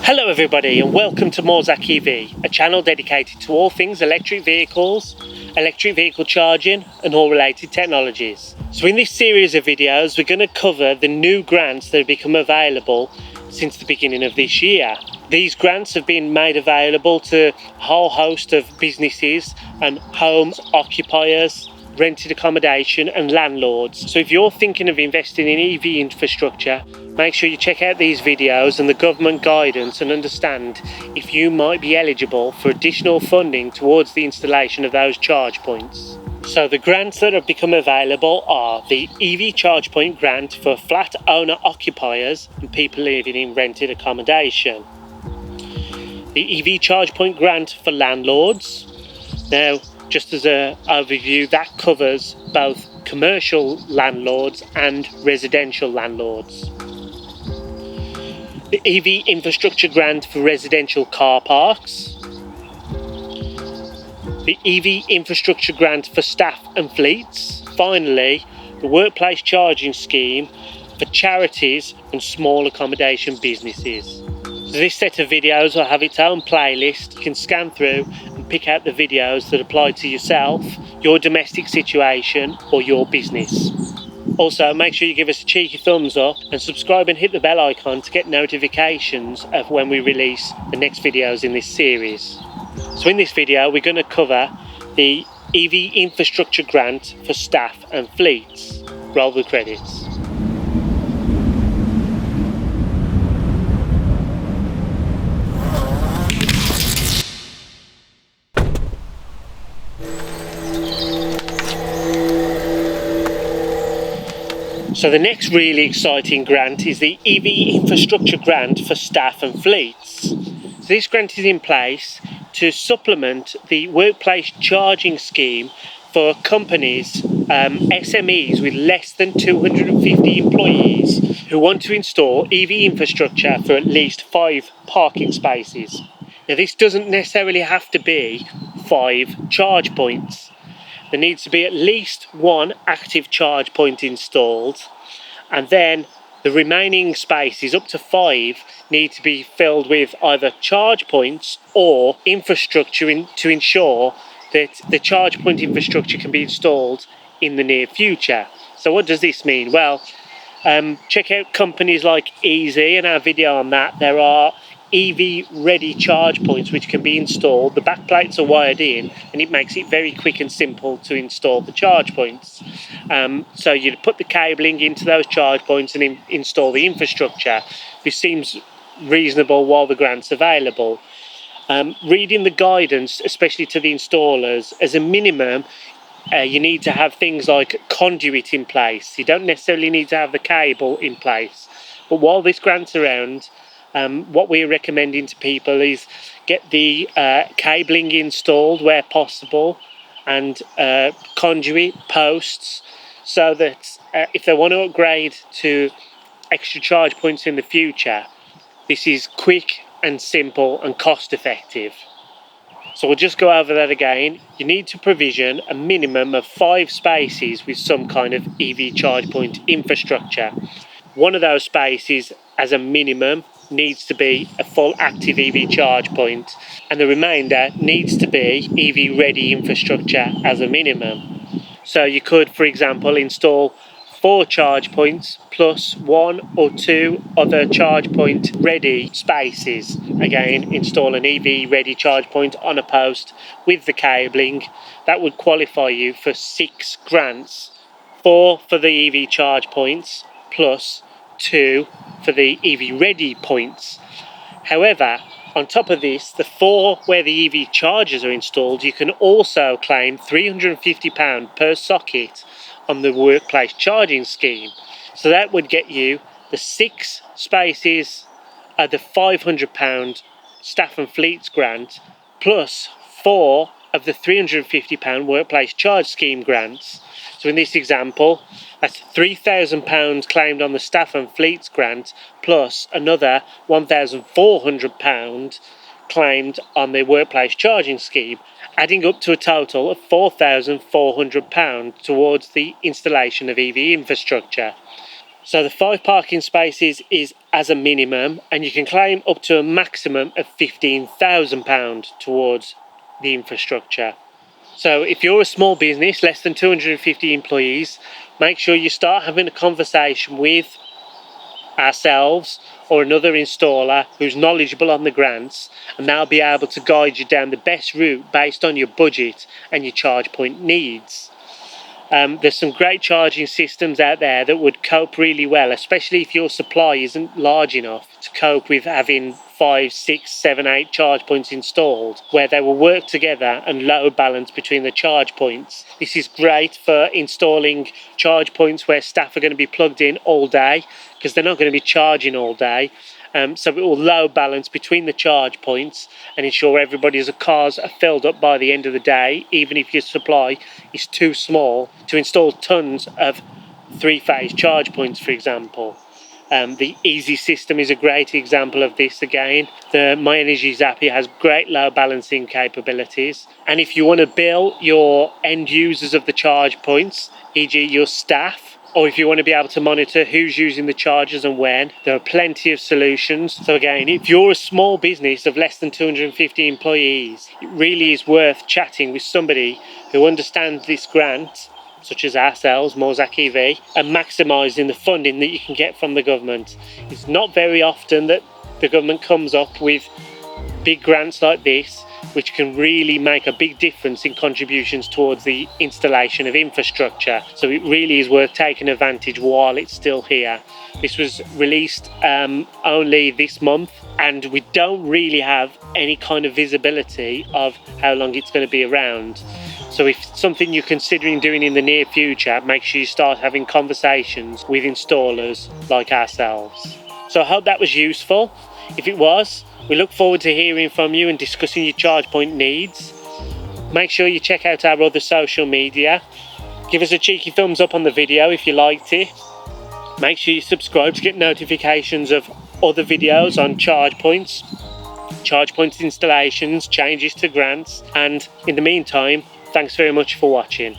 Hello everybody and welcome to Morzak EV, a channel dedicated to all things electric vehicles, electric vehicle charging and all related technologies. So in this series of videos we're going to cover the new grants that have become available since the beginning of this year. These grants have been made available to a whole host of businesses and home occupiers, rented accommodation and landlords. So if you're thinking of investing in EV infrastructure, make sure you check out these videos and the government guidance and understand if you might be eligible for additional funding towards the installation of those charge points. So the grants that have become available are the EV charge point grant for flat owner occupiers and people living in rented accommodation. The EV charge point grant for landlords. Now, just as an overview, that covers both commercial landlords and residential landlords. The EV infrastructure grant for residential car parks. The EV infrastructure grant for staff and fleets. Finally, the workplace charging scheme for charities and small accommodation businesses. So this set of videos will have its own playlist. You can scan through and pick out the videos that apply to yourself, your domestic situation or your business. Also, make sure you give us a cheeky thumbs up and subscribe and hit the bell icon to get notifications of when we release the next videos in this series. So in this video we're going to cover the EV infrastructure grant for staff and fleets. Roll the credits. So the next really exciting grant is the EV infrastructure grant for staff and fleets. So this grant is in place to supplement the workplace charging scheme for companies, SMEs with less than 250 employees who want to install EV infrastructure for at least 5 parking spaces. Now this doesn't necessarily have to be 5 charge points. There needs to be at least 1 active charge point installed, and then the remaining spaces, up to 5, need to be filled with either charge points or infrastructure to ensure that the charge point infrastructure can be installed in the near future. So what does this mean? Well, check out companies like Easy and our video on that. There are EV ready charge points which can be installed. The back plates are wired in and it makes it very quick and simple to install the charge points. So you put the cabling into those charge points and install the infrastructure. This seems reasonable while the grant's available. Reading the guidance, especially to the installers, as a minimum you need to have things like conduit in place. You don't necessarily need to have the cable in place, but while this grant's around, what we're recommending to people is get the cabling installed where possible and conduit posts, so that if they want to upgrade to extra charge points in the future, this is quick and simple and cost effective. So we'll just go over that again. You need to provision a minimum of 5 spaces with some kind of EV charge point infrastructure. One of those spaces as a minimum needs to be a full active EV charge point, and the remainder needs to be EV ready infrastructure as a minimum. So you could, for example, install 4 charge points plus 1 or 2 other charge point ready spaces. Again, install an EV ready charge point on a post with the cabling. That would qualify you for 6 grants, 4 for the EV charge points plus 2 for the EV ready points. However, on top of this, the 4 where the EV chargers are installed, you can also claim £350 per socket on the workplace charging scheme. So that would get you the 6 spaces at the £500 staff and fleets grant plus 4 of the £350 workplace charge scheme grants. So in this example, that's £3,000 claimed on the staff and fleets grant plus another £1,400 claimed on the workplace charging scheme, adding up to a total of £4,400 towards the installation of EV infrastructure. So the 5 parking spaces is as a minimum, and you can claim up to a maximum of £15,000 towards the infrastructure. So if you're a small business, less than 250 employees, make sure you start having a conversation with ourselves or another installer who's knowledgeable on the grants, and they'll be able to guide you down the best route based on your budget and your charge point needs. There's some great charging systems out there that would cope really well, especially if your supply isn't large enough to cope with having 5, 6, 7, 8 charge points installed, where they will work together and load balance between the charge points. This is great for installing charge points where staff are going to be plugged in all day, because they're not going to be charging all day. So it will load balance between the charge points and ensure everybody's cars are filled up by the end of the day, even if your supply is too small to install tons of 3-phase charge points, for example. The Easy system is a great example of this again. The My Energy Zappy has great load balancing capabilities. And if you want to bill your end users of the charge points, e.g. your staff, or if you want to be able to monitor who's using the chargers and when, there are plenty of solutions. So again, if you're a small business of less than 250 employees, it really is worth chatting with somebody who understands this grant, such as ourselves, Morzak EV, and maximising the funding that you can get from the government. It's not very often that the government comes up with big grants like this, which can really make a big difference in contributions towards the installation of infrastructure. So it really is worth taking advantage while it's still here. This was released only this month, and we don't really have any kind of visibility of how long it's going to be around. So if it's something you're considering doing in the near future, make sure you start having conversations with installers like ourselves. So I hope that was useful. If it was, we look forward to hearing from you and discussing your charge point needs. Make sure you check out our other social media. Give us a cheeky thumbs up on the video if you liked it. Make sure you subscribe to get notifications of other videos on charge points installations, changes to grants, and in the meantime, thanks very much for watching.